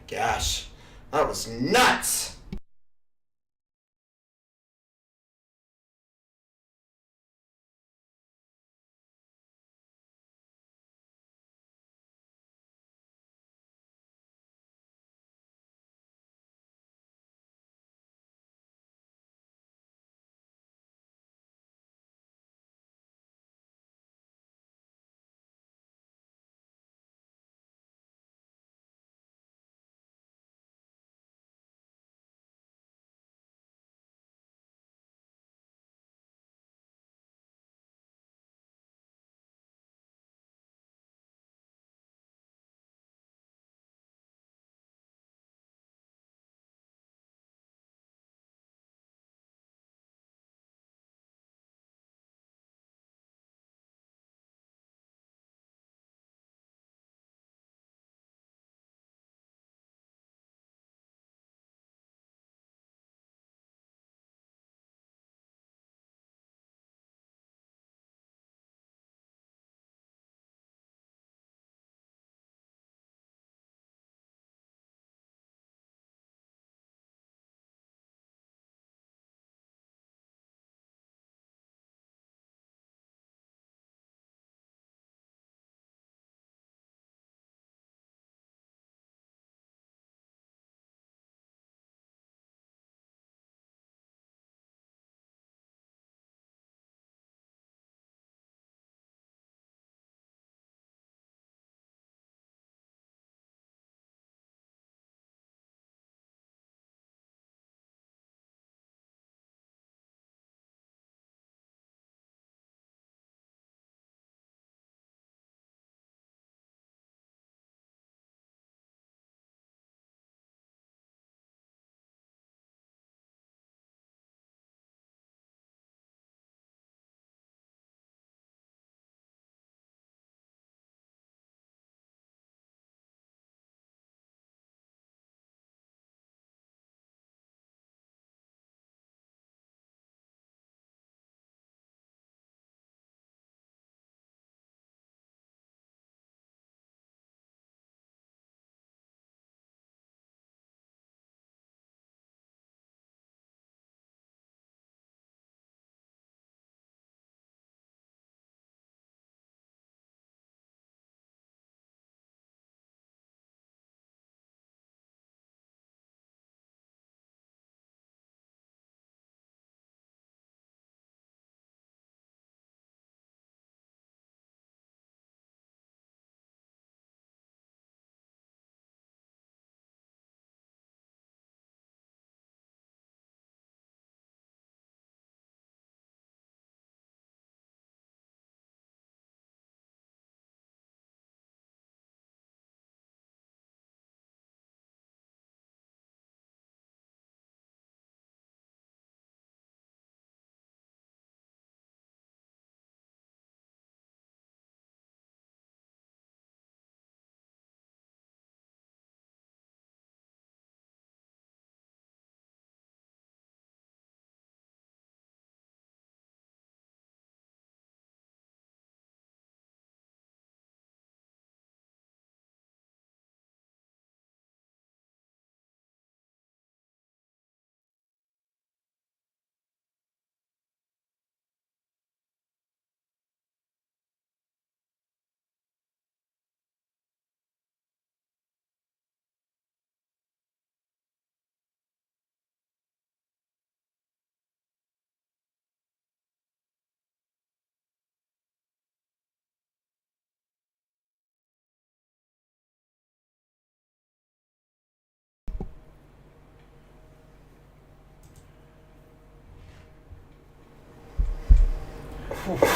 Gosh, that was nuts!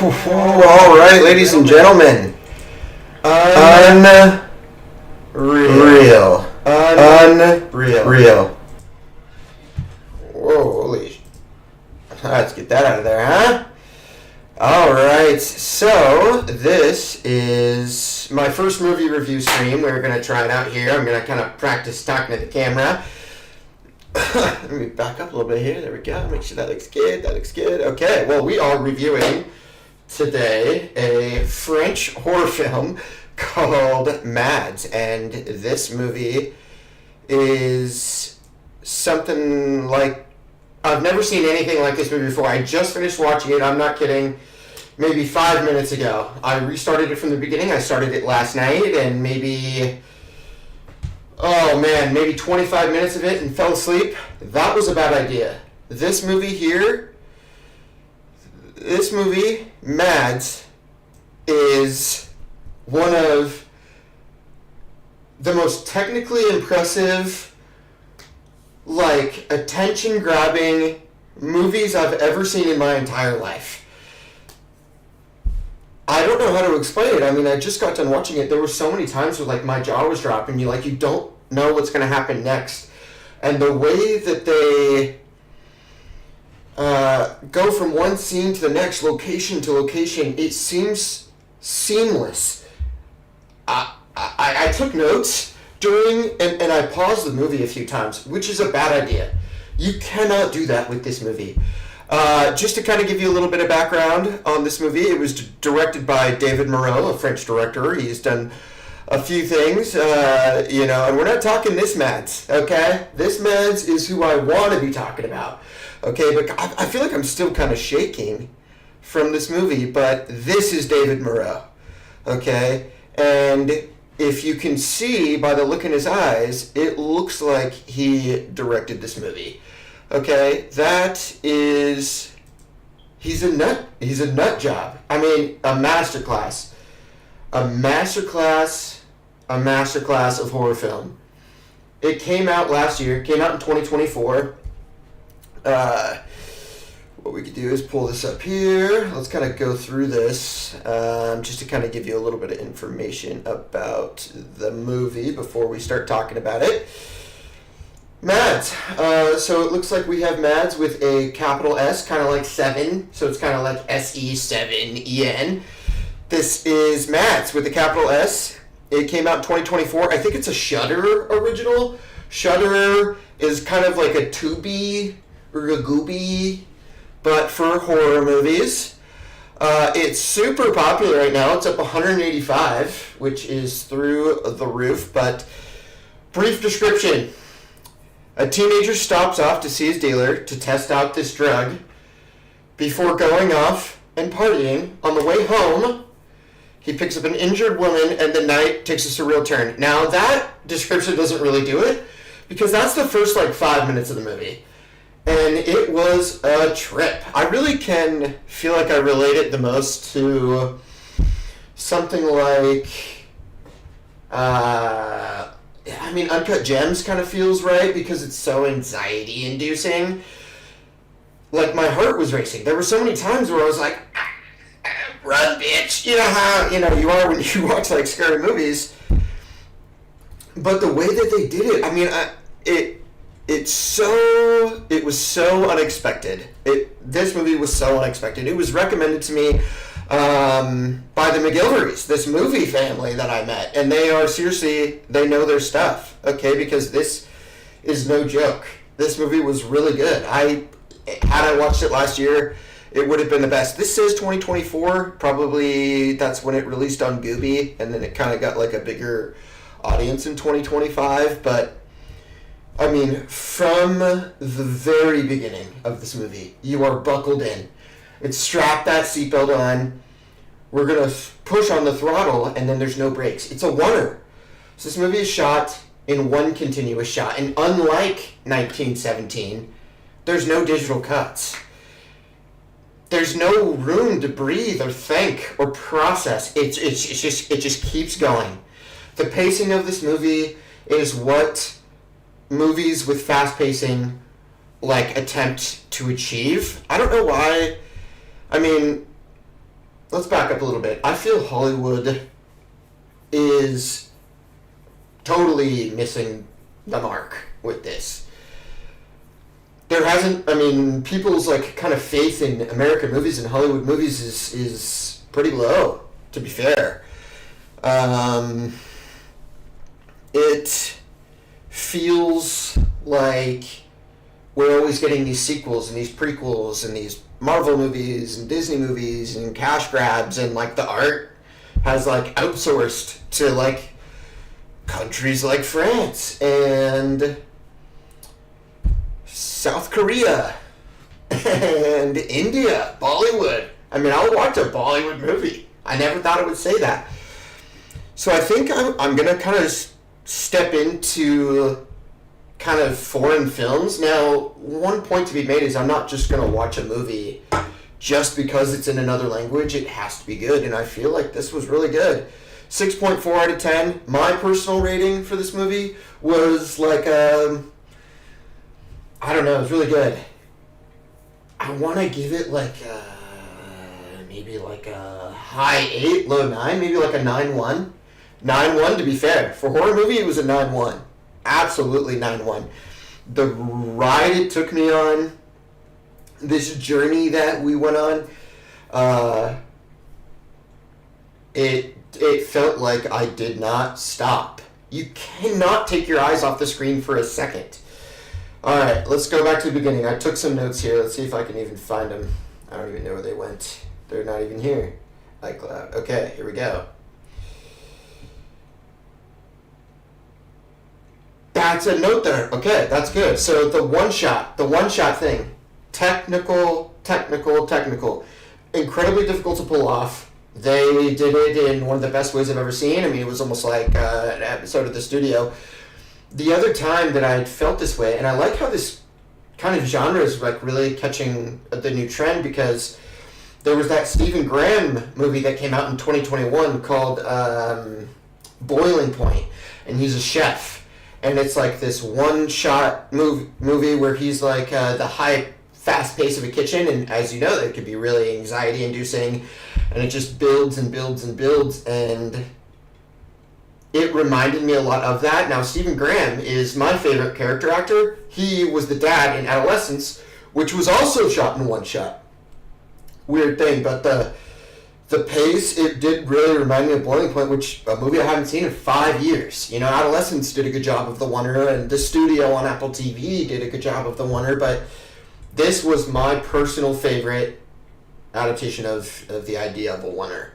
All right, ladies and gentlemen. Unreal. Unreal. Whoa, holy. Let's get that out of there, huh? All right, so this is my first movie review stream. We're going to try it out here. I'm going to kind of practice talking to the camera. Let me back up a little bit here. There we go. Make sure that looks good. That looks good. Okay, well, we are reviewing today a French horror film called MadS, and this movie is something like, I've never seen anything like this movie before. I just finished watching it, I'm not kidding, maybe 5 minutes ago. I restarted it from the beginning. I started it last night, and maybe 25 minutes of it and fell asleep. That was a bad idea. This movie here, MadS, is one of the most technically impressive, like, attention-grabbing movies I've ever seen in my entire life. I don't know how to explain it. I mean, I just got done watching it. There were so many times where, like, my jaw was dropping. You don't know what's going to happen next. And the way that they go from one scene to the next, location to location, it seems seamless. I took notes during, and I paused the movie a few times, which is a bad idea. You cannot do that with this movie. Just to kind of give you a little bit of background on this movie, it was directed by David Moreau, a French director. He's done a few things, and we're not talking this MadS, okay? This MadS is who I want to be talking about, okay? But I feel like I'm still kind of shaking from this movie, but this is David Moreau, okay? And if you can see by the look in his eyes, it looks like he directed this movie. Okay, he's a nut job. I mean, a masterclass of horror film. It came out last year, came out in 2024. What we could do is pull this up here. Let's kind of go through this, just to kind of give you a little bit of information about the movie before we start talking about it. MadS. So it looks like we have MadS with a capital S, kind of like 7. So it's kind of like SE7EN. This is MadS with a capital S. It came out in 2024. I think it's a Shudder original. Shudder is kind of like a Tubi or a Gooby, but for horror movies. It's super popular right now. It's up 185, which is through the roof. But brief description. A teenager stops off to see his dealer to test out this drug before going off and partying. On the way home, he picks up an injured woman and the night takes a surreal turn. Now, that description doesn't really do it because that's the first, 5 minutes of the movie. And it was a trip. I really can feel like I relate it the most to something like... Uncut Gems kind of feels right because it's so anxiety-inducing. Like, my heart was racing. There were so many times where I was like, run, bitch! You know how, you are when you watch, scary movies. But the way that they did it, I mean, it was so unexpected. This movie was so unexpected. It was recommended to me by the McGilverys, this movie family that I met, and they are seriously, they know their stuff, okay, because this is no joke. This movie was really good. Had I watched it last year, it would have been the best. This says 2024, probably that's when it released on Gooby, and then it kind of got a bigger audience in 2025, but I mean, from the very beginning of this movie, you are buckled in. It's strap that seatbelt on. We're going to push on the throttle, and then there's no brakes. It's a oneer. So this movie is shot in one continuous shot. And unlike 1917, there's no digital cuts. There's no room to breathe or think or process. It just keeps going. The pacing of this movie is what movies with fast pacing attempt to achieve. I don't know why. I mean, let's back up a little bit. I feel Hollywood is totally missing the mark with this. There hasn't, people's kind of faith in American movies and Hollywood movies is pretty low, to be fair. It feels like we're always getting these sequels and these prequels and these Marvel movies and Disney movies and cash grabs, and the art has outsourced to countries like France and South Korea and India, Bollywood. I mean, I'll watch a Bollywood movie. I never thought I would say that. So I think I'm going to kind of step into kind of foreign films. Now, one point to be made is I'm not just going to watch a movie just because it's in another language. It has to be good, and I feel like this was really good. 6.4 out of 10. My personal rating for this movie was like, I don't know, it was really good. I want to give it like maybe like a high 8, low 9, maybe like a 9.1. 9.1 to be fair. For a horror movie, it was a 9.1. Absolutely 9.1. The ride it took me on, this journey that we went on, it felt like I did not stop. You cannot take your eyes off the screen for a second. Alright, let's go back to the beginning. I took some notes here. Let's see if I can even find them. I don't even know where they went. They're not even here. iCloud. Okay, here we go. That's a note there. Okay, that's good. So the one shot thing. Technical. Incredibly difficult to pull off. They did it in one of the best ways I've ever seen. I mean, it was almost like an episode of the studio. The other time that I had felt this way, and I like how this kind of genre is like really catching the new trend, because there was that Stephen Graham movie that came out in 2021 called Boiling Point, and he's a chef, and it's like this one-shot movie where he's like the high, fast pace of a kitchen, and as you know, that could be really anxiety-inducing, and it just builds and builds and builds, and it reminded me a lot of that. Now, Stephen Graham is my favorite character actor. He was the dad in Adolescence, which was also shot in one shot. Weird thing, but the pace, it did really remind me of Boiling Point, which a movie I haven't seen in 5 years. You know, Adolescence did a good job of the oneer, and the studio on Apple TV did a good job of the oneer, but this was my personal favorite adaptation of the idea of a oneer.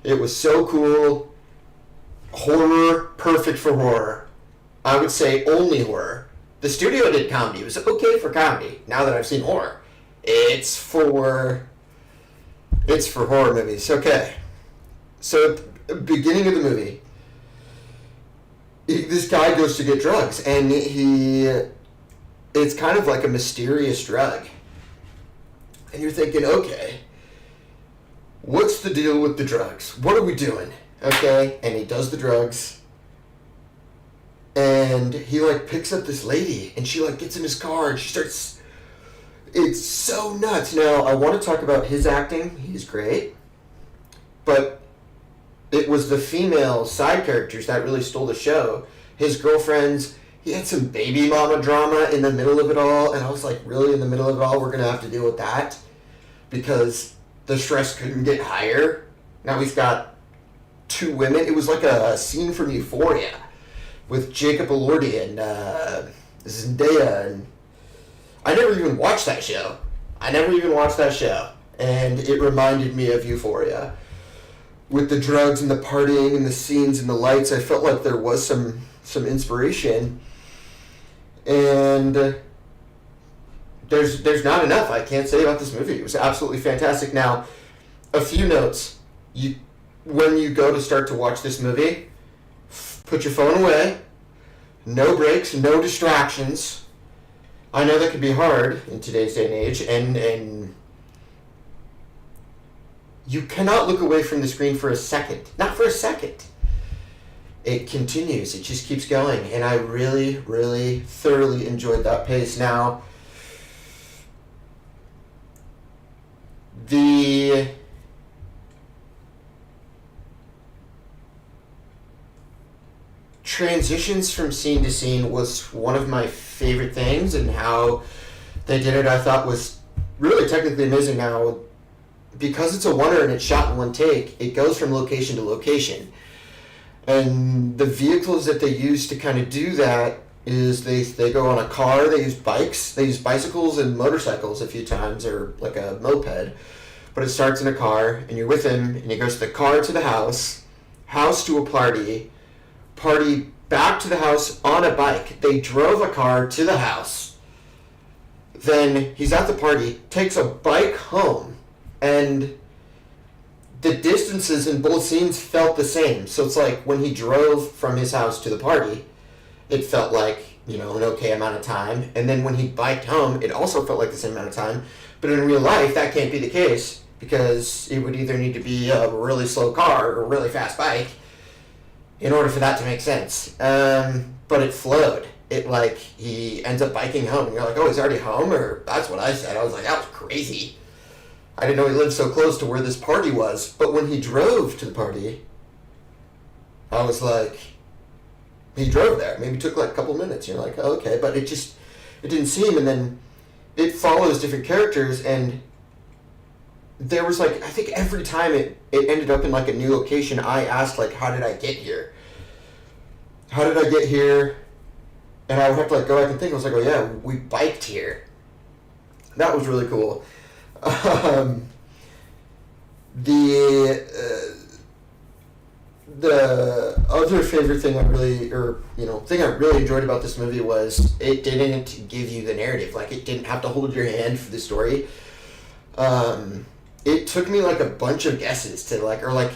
It was so cool. Horror, perfect for horror. I would say only horror. The studio did comedy. It was okay for comedy. Now that I've seen horror, it's for horror movies. Okay, so at the beginning of the movie, this guy goes to get drugs, and it's kind of like a mysterious drug, and you're thinking, okay, what's the deal with the drugs? What are we doing? Okay, and he does the drugs, and he like picks up this lady, and she like gets in his car, and she starts. It's so nuts. Now, I want to talk about his acting. He's great, but it was the female side characters that really stole the show. His girlfriends. He had some baby mama drama in the middle of it all, and I was like, really, in the middle of it all, we're gonna have to deal with that, because the stress couldn't get higher. Now he's got 2 women. It was like a scene from Euphoria with Jacob Elordi and Zendaya, and I never even watched that show. And it reminded me of Euphoria. With the drugs and the partying and the scenes and the lights, I felt like there was some inspiration. And there's not enough I can't say about this movie. It was absolutely fantastic. Now, a few notes. When you go to start to watch this movie, put your phone away, no breaks, no distractions. I know that can be hard in today's day and age, and you cannot look away from the screen for a second. Not for a second. It continues. It just keeps going, and I really, really thoroughly enjoyed that pace. Now, the transitions from scene to scene was one of my favorite things, and how they did it I thought was really technically amazing. Now, because it's a oneer and it's shot in one take, it goes from location to location, and the vehicles that they use to kind of do that is they go on a car, they use bicycles and motorcycles a few times, or like a moped, but it starts in a car, and you're with him, and he goes to the car to the house to a party back to the house on a bike. They drove a car to the house. Then he's at the party, takes a bike home, and the distances in both scenes felt the same. So it's like when he drove from his house to the party, it felt like, an okay amount of time. And then when he biked home, it also felt like the same amount of time. But in real life, that can't be the case because it would either need to be a really slow car or a really fast bike in order for that to make sense. But it flowed. He ends up biking home. And you're like, oh, he's already home? Or that's what I said. I was like, that was crazy. I didn't know he lived so close to where this party was. But when he drove to the party, I was like, he drove there. Maybe it took like a couple minutes. You're like, oh, okay. But it didn't seem. And then it follows different characters. And there was I think every time it ended up in a new location, I asked how did I get here? How did I get here? And I would have to go back and think. I was like, oh yeah, we biked here. That was really cool. The other favorite thing thing I really enjoyed about this movie was it didn't give you the narrative. It didn't have to hold your hand for the story. It took me a bunch of guesses to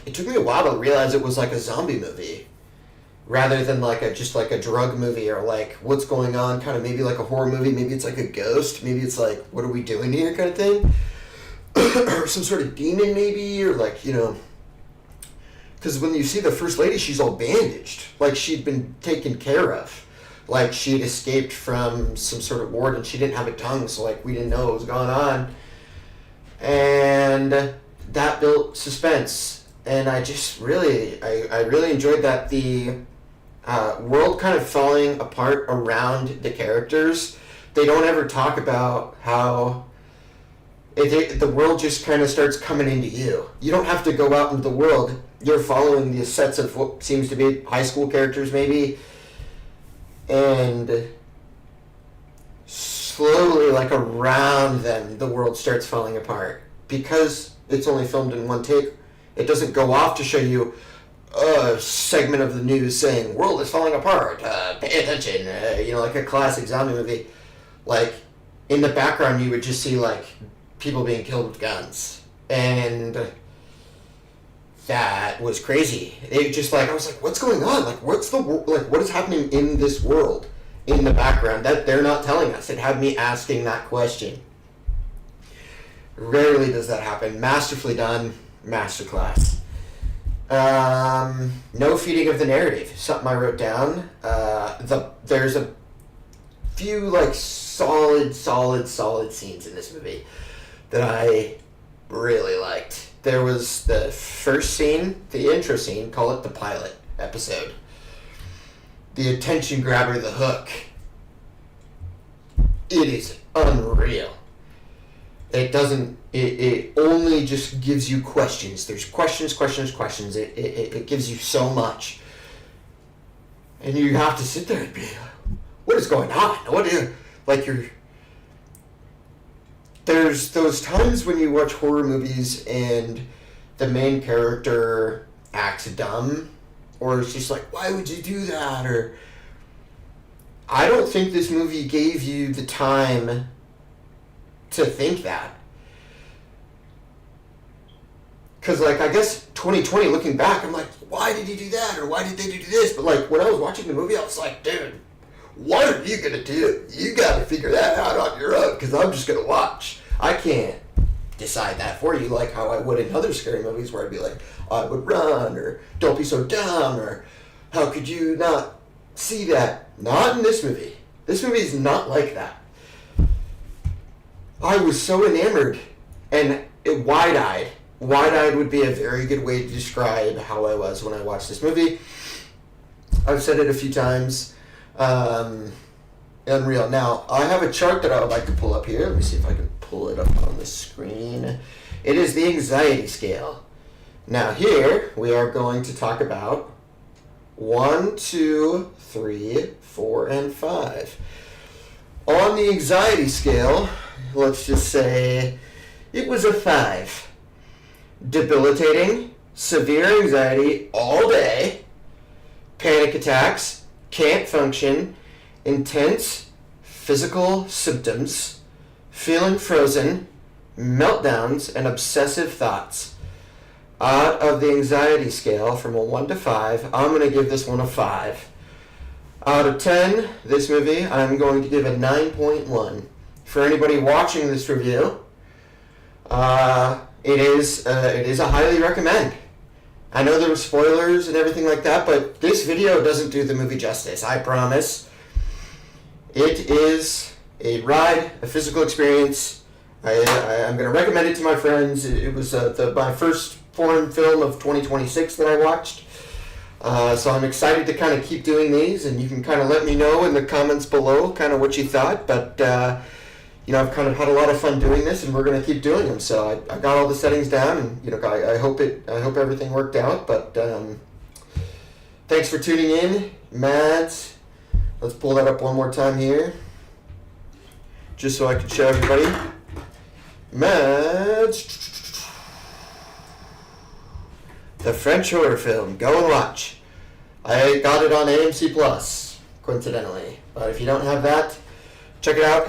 it took me a while to realize it was a zombie movie rather than just a drug movie or what's going on, kind of maybe a horror movie, maybe it's a ghost, maybe it's what are we doing here kind of thing. Or some sort of demon maybe, or because when you see the First Lady, she's all bandaged, she'd been taken care of, she'd escaped from some sort of ward and she didn't have a tongue, so we didn't know what was going on. And that built suspense, and I just really, I really enjoyed that. The world kind of falling apart around the characters. They don't ever talk about how the world just kind of starts coming into you. You don't have to go out into the world. You're following the sets of what seems to be high school characters maybe, and slowly, around them, the world starts falling apart. Because it's only filmed in one take, it doesn't go off to show you a segment of the news saying, world is falling apart, pay attention, like a classic zombie movie. In the background, you would just see, people being killed with guns. And that was crazy. It just, I was like, what's going on? What is happening in this world? In the background that they're not telling us. It had me asking that question. Rarely does that happen. Masterfully done. Masterclass. No feeding of the narrative. Something I wrote down. There's a few solid scenes in this movie that I really liked. There was the first scene, the intro scene, call it the pilot episode. The attention grabber, the hook. It is unreal. It only just gives you questions. There's questions. It gives you so much. And you have to sit there and be like, what is going on? There's those times when you watch horror movies and the main character acts dumb, or it's just why would you do that? Or I don't think this movie gave you the time to think that. Because, I guess 2020, looking back, I'm why did he do that? Or why did they do this? But, when I was watching the movie, I was like, dude, what are you going to do? You got to figure that out on your own, because I'm just going to watch. I can't decide that for you how I would in other scary movies where I'd be I would run, or don't be so dumb, or how could you not see that? Not in this movie. This movie is not like that. I was so enamored and wide-eyed. Wide-eyed would be a very good way to describe how I was when I watched this movie. I've said it a few times. Unreal. Now, I have a chart that I would like to pull up here. Let me see if I can pull it up on the screen. It is the anxiety scale. Now here, we are going to talk about 1, 2, 3, 4, and 5. On the anxiety scale, let's just say it was a 5. Debilitating, severe anxiety all day, panic attacks, can't function, intense physical symptoms, feeling frozen, meltdowns, and obsessive thoughts. Out of the anxiety scale from a 1 to 5, I'm going to give this one a 5. Out of 10, this movie, I'm going to give a 9.1. For anybody watching this review, it is a highly recommend. I know there were spoilers and everything like that, but this video doesn't do the movie justice, I promise. It is a ride, a physical experience. I'm going to recommend it to my friends. It was my first foreign film of 2026 that I watched. So I'm excited to kind of keep doing these, and you can kind of let me know in the comments below kind of what you thought. But, I've kind of had a lot of fun doing this, and we're going to keep doing them. So I got all the settings down, and, I hope everything worked out. But thanks for tuning in, MadS. Let's pull that up one more time here, just so I can show everybody. MadS, the French horror film. Go and watch. I got it on AMC Plus, coincidentally. But if you don't have that, check it out.